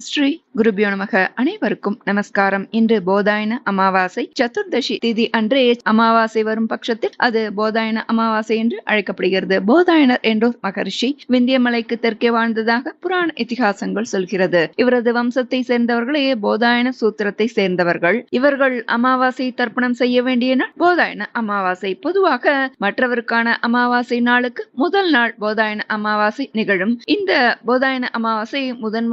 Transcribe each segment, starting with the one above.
ஸ்ரீ குருபியோ நமக. அனைவருக்கும் நமஸ்காரம். இன்று போதாயன அமாவாசை சதுர்தசி திதி அன்றே அமாவாசை வரும் பட்சத்தில் அது போதாயன அமாவாசை என்று அழைக்கப்படுகிறது. போதாயனர் என்றோர் மகரிஷி விந்தியமலைக்கு தெற்கே வாழ்ந்ததாக புராண இதிகாசங்கள் சொல்கிறது. இவரது வம்சத்தை சேர்ந்தவர்களே போதாயன சூத்திரத்தை சேர்ந்தவர்கள். இவர்கள் அமாவாசை தர்ப்பணம் செய்ய வேண்டிய நாள் போதாயன அமாவாசை. பொதுவாக மற்றவருக்கான அமாவாசை நாளுக்கு முதல் நாள் போதாயன அமாவாசை நிகழும். இந்த போதாயன அமாவாசை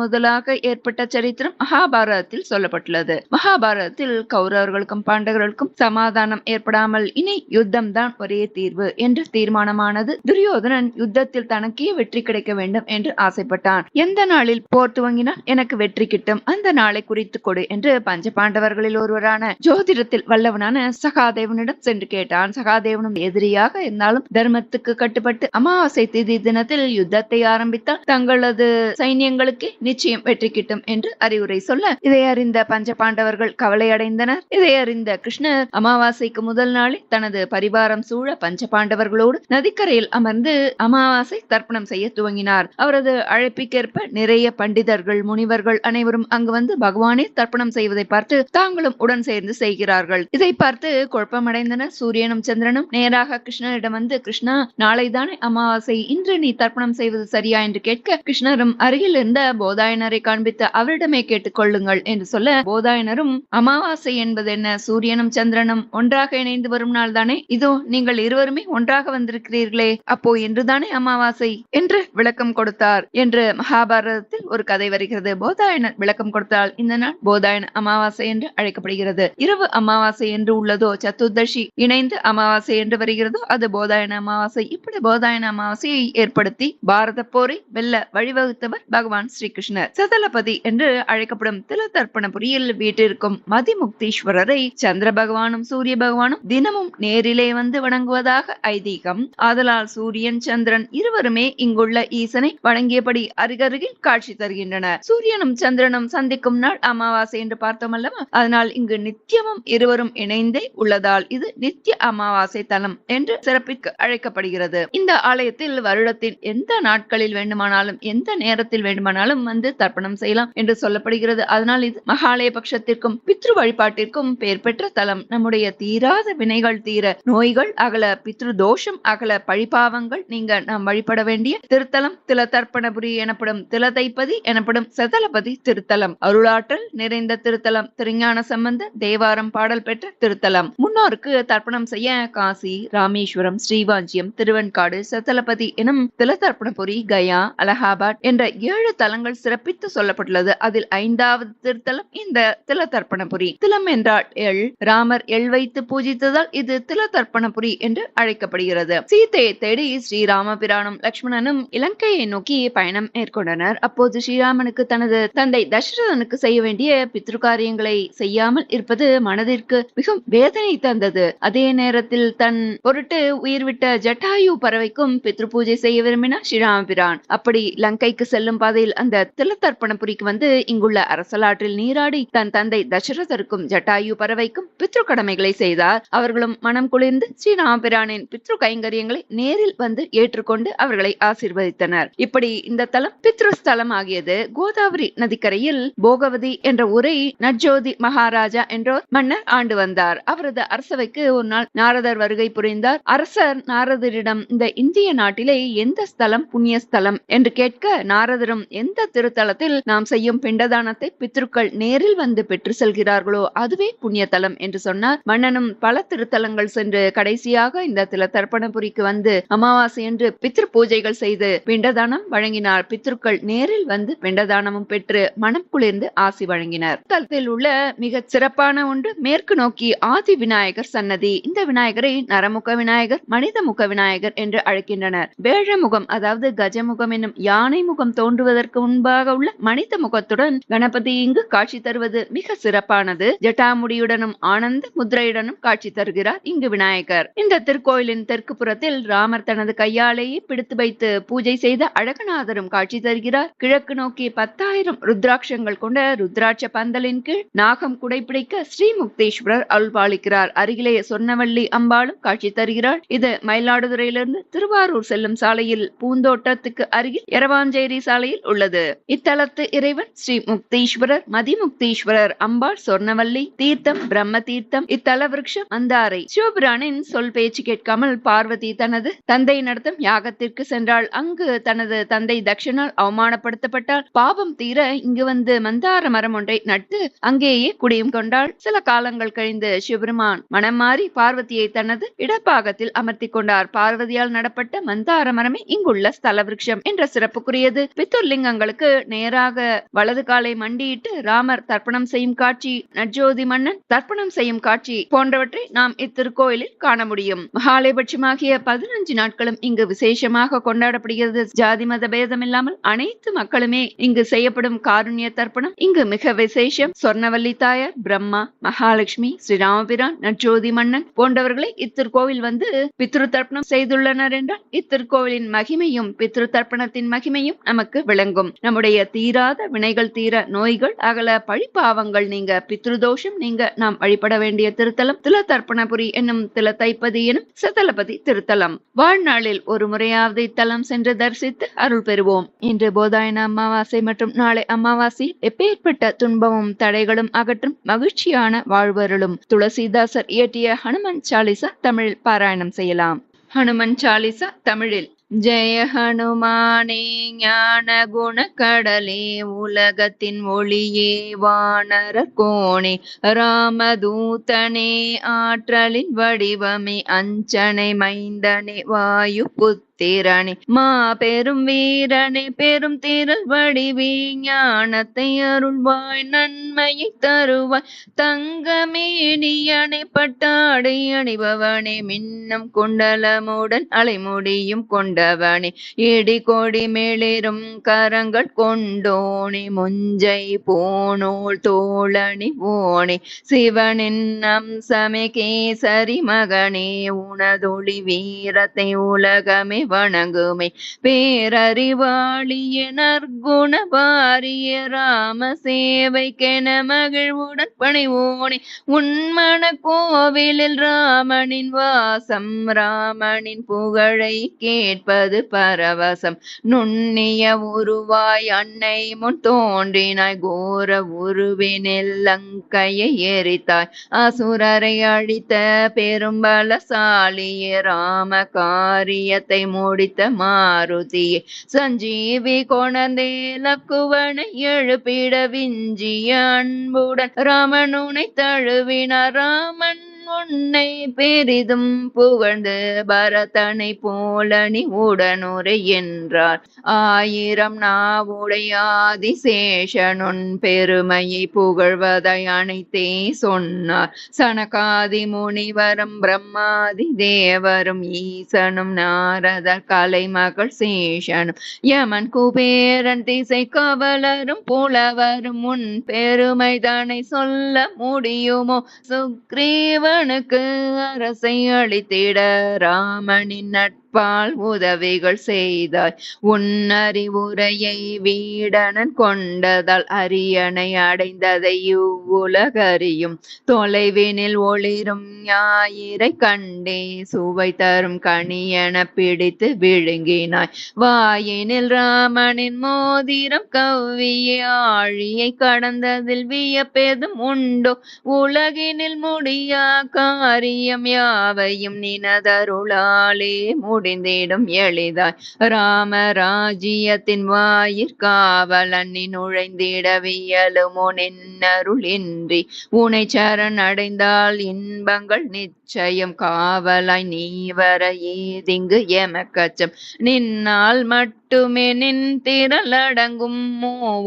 முதலாக ஏற்பட்ட சரித்திரம் மகாபாரதத்தில் சொல்லப்பட்டுள்ளது. மகாபாரதத்தில் கௌரவர்களுக்கும் பாண்டவர்களுக்கும் சமாதானம் ஏற்படாமல் இனி யுத்தம் தான் ஒரே தீர்வு என்று தீர்மானமானது. துரியோதனன் யுத்தத்தில் தனக்கே வெற்றி கிடைக்க வேண்டும் என்று ஆசைப்பட்டான். எந்த நாளில் போர் துவங்கினால் எனக்கு வெற்றி கிட்டும், அந்த நாளை குறித்து கொடு என்று பஞ்ச பாண்டவர்களில் ஒருவரான ஜோதிடத்தில் வல்லவனான சகாதேவனிடம் சென்று கேட்டான். சகாதேவனும் எதிரியாக இருந்தாலும் தர்மத்துக்கு கட்டுப்பட்டு அமாவாசை திதி தினத்தில் யுத்தத்தை ஆரம்பித்தால் தங்களது சைன்யங்களுக்கு நிச்சயம் வெற்றி கிட்டும் என்று அறிவுரை சொல்ல, இதை அறிந்த பஞ்ச பாண்டவர்கள் கவலை அடைந்தனர். இதை அறிந்த கிருஷ்ணர் அமாவாசைக்கு முதல் நாளில் தனது பரிவாரம் சூழ பஞ்ச பாண்டவர்களோடு நதிக்கரையில் அமர்ந்து அமாவாசை தர்ப்பணம் செய்ய துவங்கினார். அவரது அழைப்பிற்கேற்ப நிறைய பண்டிதர்கள் முனிவர்கள் அனைவரும் அங்கு வந்து பகவானே தர்ப்பணம் செய்வதை பார்த்து தாங்களும் உடன் சேர்ந்து செய்கிறார்கள். இதை பார்த்து குழப்பமடைந்தனர். சூரியனும் சந்திரனும் நேராக கிருஷ்ணரிடம் வந்து, கிருஷ்ணா, நாளைதானே அமாவாசை, இன்று நீ தர்ப்பணம் செய்வது சரியா என்று கேட்க, கிருஷ்ணரும் அருகில் இருந்த போதாயனரை காண்பித்து அவரிடமே கேட்டுக் கொள்ளுங்கள் என்று சொல்ல, போதாயனரும் அமாவாசை என்பது என்ன, சூரியனும் சந்திரனும் ஒன்றாக இணைந்து வரும் நாள் தானே, இதோ நீங்கள் இருவருமே ஒன்றாக வந்திருக்கிறீர்களே, அப்போ என்றுதானே அமாவாசை என்று விளக்கம் கொடுத்தார் என்று மகாபாரதத்தில் ஒரு கதை வருகிறது. போதாயனர் விளக்கம் கொடுத்தால் இந்த நாள் போதாயன அமாவாசை என்று அழைக்கப்படுகிறது. இரவு அமாவாசை என்று உள்ளதோ, சதுர்தசி இணைந்து அமாவாசை என்று வருகிறதோ, அது போதாயன அமாவாசை. இப்படி போதாயன அமாவாசையை ஏற்படுத்தி பாரத போரை வெல்ல வழிவகுத்தவர் பகவான் ஸ்ரீகிருஷ்ணர். சதலபதி என்று அழைக்கப்படும் திலதர்ப்பணபுரியில் வீட்டிற்கும் மதிமுக்தீஸ்வரரை சந்திர பகவானும் சூரிய பகவானும் தினமும் நேரிலே வந்து வணங்குவதாக ஐதீகம். ஆதலால் சூரியன் சந்திரன் இருவருமே இங்குள்ள ஈசனை வணங்கியபடி அருகருகில் காட்சி தருகின்றனர். சூரியனும் சந்திரனும் சந்திக்கும் நாள் அமாவாசை என்று பார்த்தோம் அல்லவா, அதனால் இங்கு நித்தியமும் இருவரும் இணைந்தே உள்ளதால் இது நித்திய அமாவாசை தலம் என்று சிறப்பிற்கு அழைக்கப்படுகிறது. இந்த ஆலயத்தில் வருடத்தின் எந்த நாட்களில் வேண்டுமானாலும் எந்த நேரத்தில் வேண்டுமானாலும் வந்து தர்ப்பணம் செய்யலாம் என்று சொல்லப்படுகிறது. அதனால் இது மகாலய பட்சத்திற்கும் பித்ரு வழிபாட்டிற்கும் பெயர் பெற்ற தலம். நம்முடைய தீராத வினைகள் தீர, நோய்கள் அகல, பித்ரு தோஷம் அகல, பழிபாவங்கள் நீங்க நாம் வழிபட வேண்டிய திருத்தலம் திலதர்ப்பணபுரி எனப்படும் திலதைப்பதி எனப்படும் சதலபதி திருத்தலம். அருளாற்றல் நிறைந்த திருத்தலம். திருஞான சம்பந்த தேவாரம் பாடல் பெற்ற திருத்தலம். முன்னோருக்கு தர்ப்பணம் செய்ய காசி, ராமேஸ்வரம், ஸ்ரீவாஞ்சியம், திருவெண்காடு, சதலபதி எனும் திலதர்ப்பணபுரி, கயா, அலகாபாத் என்ற 7 தலங்கள் சிறப்பித்து சொல்லப்பட்டுள்ளது. அதில் 5வது திருத்தலம் இந்த திலதர்ப்பணபுரி. திலம் என்றால் எள். ராமர் எள் வைத்து பூஜித்ததால் இது திலதர்ப்பணபுரி என்று அழைக்கப்படுகிறது. சீதையை தேடி ஸ்ரீராமபிரானும் லட்சுமணனும் இலங்கையை நோக்கி பயணம் மேற்கொண்டனர். அப்போது ஸ்ரீராமனுக்கு தனது தந்தை தசரதனுக்கு செய்ய வேண்டிய பித்ரு காரியங்களை செய்யாமல் இருப்பது மனதிற்கு மிகவும் வேதனை தந்தது. அதே நேரத்தில் தன் பொருட்டு உயிர்விட்ட ஜட்டாயு பறவைக்கும் பித்ரு பூஜை செய்ய விரும்பினார் ஸ்ரீராமபிரான். அப்படி லங்கைக்கு செல்லும் பாதையில் அந்த திலதர்ப்பணபுரிக்கு வந்து இங்குள்ள அரசலாற்றில் நீராடி தன் தந்தை தசரதருக்கும் ஜட்டாயு பறவைக்கும் பித்ரு கடமைகளை செய்தார். அவர்களும் மனம் குளிர்ந்து ஸ்ரீராமபிரானின் பித்ரு கைங்கரியங்களை நேரில் வந்து ஏற்றுக்கொண்டு அவர்களை ஆசீர்வதித்தனர். இப்படி இந்த தலம் பித்ரு ஸ்தலம் ஆகியது. கோதாவரி நதிக்கரையில் போகவதி என்ற ஊரை நஜ்ஜோதி மகாராஜா என்றோர் மன்னர் ஆண்டு வந்தார். அவரது அரசவைக்கு ஒரு நாள் நாரதர் வருகை புரிந்தார். அரசர் நாரதரிடம் இந்த இந்திய நாட்டிலே எந்த ஸ்தலம் புண்ணிய ஸ்தலம் என்று கேட்க, நாரதரும் எந்த திருத்தலத்தில் நாம் செய்யும் பிண்டதானத்தை பித்ருக்கள் நேரில் வந்து பெற்று செல்கிறார்களோ அதுவே புண்ணியதலம் என்று சொன்னார். மன்னனும் பல திருத்தலங்கள் சென்று கடைசியாக இந்த திலதர்ப்பணபுரிக்கு வந்து அமாவாசை என்று பித்ரு பூஜைகள் செய்து பிண்டதானம் வழங்கினார். பித்ருக்கள் நேரில் வந்து பிண்டதானமும் பெற்று மனம் குளிர்ந்து ஆசி வழங்கினர். தலத்தில் உள்ள மிக சிறப்பான ஒன்று மேற்கு நோக்கி ஆதி விநாயகர் சன்னதி. இந்த விநாயகரை நரமுக விநாயகர், மனித முக விநாயகர் என்று அழைக்கின்றனர். வேழமுகம் அதாவது கஜமுகம் என்னும் யானை முகம் தோன்றுவதற்கு முன்பாக உள்ள மனித முகத்துடன் கணபதி இங்கு காட்சி தருவது மிக சிறப்பானது. ஜட்டாமுடியுடனும் ஆனந்த முத்திரையுடனும் காட்சி தருகிறார் இங்கு விநாயகர். இந்த திருக்கோயிலின் தெற்கு புறத்தில் ராமர் தனது கையாலேயே பிடித்து வைத்து பூஜை செய்த அழகநாதரும் காட்சி தருகிறார். கிழக்கு நோக்கி 10,000 ருத்ராட்சங்கள் கொண்ட ருத்ராட்ச பந்தலின் கீழ் நாகம் குடைப்பிடிக்க ஸ்ரீமுக்தேஸ்வரர் அருள்பாலிக்கிறார். அருகிலே சொர்ணவள்ளி அம்பாளும் காட்சி தருகிறார். இது மயிலாடுதுறையிலிருந்து திருவாரூர் செல்லும் சாலையில் பூந்தோட்டத்துக்கு அருகில் எரவாஞ்சேரி சாலையில் உள்ளது. இத்தலத்து இறைவன் ஸ்ரீ முக்தீஸ்வரர், மதிமுக்தீஸ்வரர், அம்பாள் சொர்ணவல்லி தீர்த்தம், பிரம்ம தீர்த்தம், இத்தல விருட்சம் மந்தாரை. சிவபிரானின் சொல் பேச்சு கேட்காமல் பார்வதி தனது தந்தை நடத்தும் யாகத்திற்கு சென்றாள். அங்கு தனது தந்தை தக்ஷனால் அவமானப்படுத்தப்பட்டால் பாவம் தீர இங்கு வந்து மந்தார மரம் ஒன்றை நட்டு அங்கேயே குடியும் கொண்டாள். சில காலங்கள் கழிந்து சிவபெருமான் மனம் மாறி பார்வதியை தனது இடப்பாகத்தில் அமர்த்தி கொண்டார். பார்வதியால் நடப்பட்ட மந்தார மரமே இங்குள்ள ஸ்தல விருட்சம் என்ற சிறப்புக்குரியது. பித்துர்லிங்கங்களுக்கு நேராக வலது காலை மண்டியிட்டு ராமர் தர்ப்பணம் செய்யும் காட்சி, நற்ஜோதி மன்னன் தர்ப்பணம் செய்யும் காட்சி போன்றவற்றை நாம் இத்திருக்கோயிலில் காண முடியும். மகாலயபட்சமாகிய 15 நாட்களும் இங்கு விசேஷமாக கொண்டாடப்படுகிறது. ஜாதி மத பேதம் இல்லாமல் அனைத்து மக்களுமே இங்கு செய்யப்படும் காருண்ய தர்ப்பணம் இங்கு மிக விசேஷம். சொர்ணவல்லி தாயார், பிரம்மா, மகாலட்சுமி, ஸ்ரீராமபிரான், நற்ஜோதி மன்னன் போன்றவர்களை இத்திருக்கோவில் வந்து பித்ரு தர்ப்பணம் செய்துள்ளனர் என்றால் இத்திருக்கோவிலின் மகிமையும் பித்ரு தர்ப்பணத்தின் மகிமையும் நமக்கு விளங்கும். நம்முடைய தீராத வினைகள் தீர, நோய்கள் அகல, பழிப்பாவங்கள் நீங்க, பித்ருதோஷம் நீங்க நாம் வழிபட வேண்டிய திருத்தலம் தில தர்ப்பணபுரி என்னும் தில தைப்பதி எனும் சதலபதி திருத்தலம். வாழ்நாளில் ஒரு முறையாவது இத்தலம் சென்று தரிசித்து அருள் பெறுவோம். இன்று போதாயன அமாவாசை மற்றும் நாளை அமாவாசை எப்பேற்பட்ட துன்பமும் தடைகளும் அகற்றும் மகிழ்ச்சியான வாழ்வருளும். துளசிதாசர் இயற்றிய ஹனுமன் சாலிசா தமிழில் பாராயணம் செய்யலாம். ஹனுமன் சாலிசா தமிழில். ஜெய ஹனுமானே ஞான குண கடலே, உலகத்தின் ஒளியே, வானர கோணே, ராமதூதனே, ஆற்றலின் வடிவமே, அஞ்சனை மைந்தனே, வாயு புத்திரனே, மா பெரும் வீரனே, பெரும் திரள் வடிவே, ஞானத்தை அருள்வாய், நன்மையை தருவாய், தங்கமேனியனை, பட்டாடை அணிபவனே, மின்னும் குண்டலமுடன் அலைமுடியும் கொண்டவனே, இடி கொடி மேலிரும் கரங்கள் கொண்டோனே, முஞ்சை போனோள் தோழனி ஓனே, சிவனின் அம்சமே, கேசரி மகனே, உனதொளி வீரத்தை உலகமே வணங்குமே, பேரறிவாளிய நற்குண வாரிய, ராம சேவைக்கென மகிழ்வுடன் பணிவோனே, உன்மன கோவிலில் ராமனின் வாசம், ராமனின் புகழை கேட்பது பரவசம், நுண்ணிய உருவாய் அன்னை முன் தோன்றினாய், கோர உருவினில் லங்கையை எரித்தாய், அசுரரை அழித்த பெரும்பலசாலிய, ராம காரியத்தை முடித்த மாருதியே, சஞ்சீவி கொணர்ந்தே லக்குவனை எழுப்பிட, விஞ்சிய அன்புடன் ராமனுனை தழுவினார், ராமன் உன்னை பெரிதும் புகழ்ந்து பரதனை போலனி உடனுரை என்றார், ஆயிரம் நாவுடைய ஆதிசேஷனுன் பெருமையை புகழ்வதை அனைத்தே சொன்னார், சனகாதி முனிவரும் பிரம்மாதி தேவரும் ஈசனும் நாரதர் கலைமகள் சேஷனும் யமன் குபேரன் திசை கவலரும் புலவரும் உன் பெருமைதனை சொல்ல முடியுமோ, சுக்ரீவ னுக்கு அரசை அளித்திட, ராமனின் நட்பால் உதவிகள் செய்தாய், உன் அறிவுரையை வீடனன் கொண்டதால், அரியணை அடைந்ததை இவ்வுலகறியும், தொலைவினில் ஒளிரும் ஞாயிறை கண்டே, சுவை தரும் கனியென பிடித்து விழுங்கினாய், வாயினில் ராமனின் மோதிரம் கவ்விய, ஆழியை கடந்ததில் வியப்பெதும் உண்டோ, உலகினில் முடியா காரியம் யாவையும் நினதருளாலே முடிந்திடும் எளிதாய், ராமராஜ்யத்தின் வாயிற்காவலன் நீ நுழைந்திட வியலுமோ, நின்னருள் இன்றி உனை சரண் அடைந்தால் இன்பங்கள் நிச்சயம், காவலாய் நீ வர ஏதிங்கு எமக்கச்சம், நின்னால் மட்டுமே நின் திரள் அடங்கும்,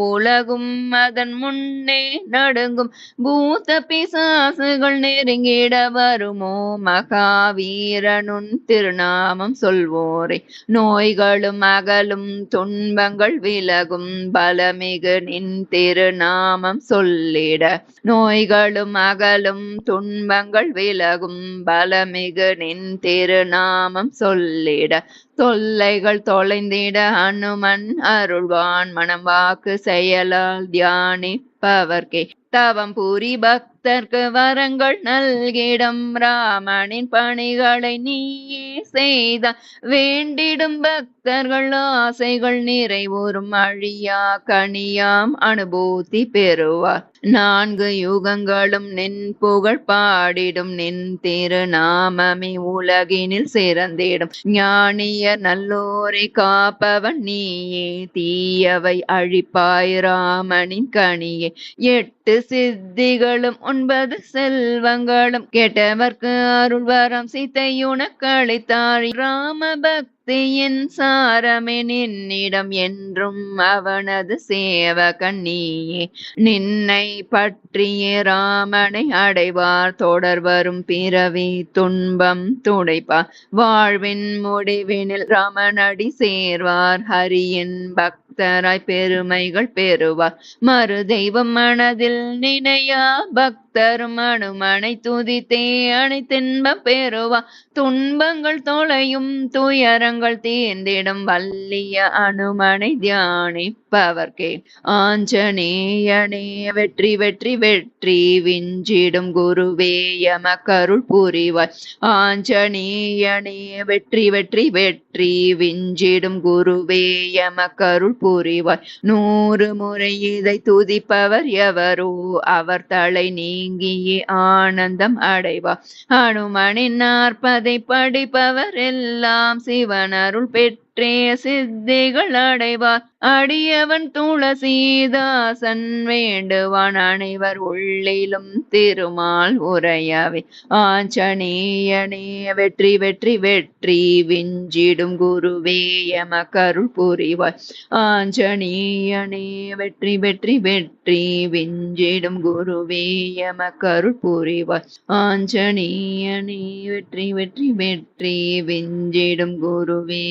உலகும் அதன் முன்னே நடுங்கும், பூத பிசாசுகள் நெருங்கிட வருமோ, மகாவீரனுன் திருநாமம் சொல்வோரே, நோய்களும் அகலும் துன்பங்கள் விலகும், பலமிகு நின் திருநாமம் சொல்லிட, நோய்களும் அகலும் துன்பங்கள் விலகும், பலமிகு நின் திருநாமம் சொல்லிட, தொல்லைகள் தொலைந்திட அனுமன் அருள்வான் மனம் வாக்கு செயலால் தியானிப்பவர்க்கே தவம் புரி பக்தர்க்கு வரங்கள் நல்கிடம் ராமனின் பணிகளை நீயே செய்த வேண்டிடும் பக்தர்கள் ஆசைகள் நிறைவோரும் அழியா கனியாம் அனுபூதி பெறுவார் 4 யுகங்களும் நின் புகழ் பாடிடும் நின் திருநாமமே உலகினில் சிறந்திடும் ஞானியர் நல்லோரை காப்பவன் நீயே தீயவை அழிப்பாய் ராமனின் கனியே 8 சித்திகளும் 9 செல்வங்களும் கேட்டவர்க்கு அருள் வரம் சீத்தையுனக்கு அளித்தார் ராம பக்தியின் சாரமே நின்னிடம் என்றும் அவனது சேவகன் நீயே நின்னை பற்றிய ராமனை அடைவார் தொடர் வரும் பிறவி துன்பம் துடைப்பார் வாழ்வின் முடிவினில் ராமனடி சேர்வார் ஹரியின் பக்தராய் பெருமைகள் பெறுவார் மறு தெய்வம் மனதில் நினையா பக்தரும் அனுமனை துதித்தே அனைத்தின்பம் பெறுவார் துன்பங்கள் தொலையும் துயரங்கள் தீர்ந்திடும் வல்லிய அனுமனை தியானிப்பவர்க்கே ஆஞ்சநேயனே வெற்றி வெற்றி வெற்றி விஞ்சிடும் குருவே எமக்கருள் புரிவாய் ஆஞ்சநேயனே வெற்றி வெற்றி வெற்றி விஞ்சிடும் குருவே எமக்கருள் புரிவாய் 100 முறை இதை துதிப்பவர் எவரோ அவர் தலை நீங்கியே ஆனந்தம் அடைவார் அனுமனின் 40 படிப்பவர் எல்லாம் சிவன் அருள் பெற்றே சித்திகள் அடைவார் அடியவன் துளசீதாசன் வேண்டுவான் அனைவர் உள்ளிலும் திருமால் உரையவே ஆஞ்சநேயனே வெற்றி வெற்றி வெற்றி விஞ்சிடும் குருவே எமக்கருள் புரிவாய் ஆஞ்சநேயனே வெற்றி வெற்றி வெற்றி விஞ்சிடும் குருவே எமக்கருள் புரிவாய் ஆஞ்சநேயனே வெற்றி வெற்றி வெற்றி விஞ்சிடும் குருவே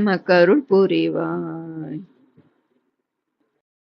எமக்கருள் புரிவாய்.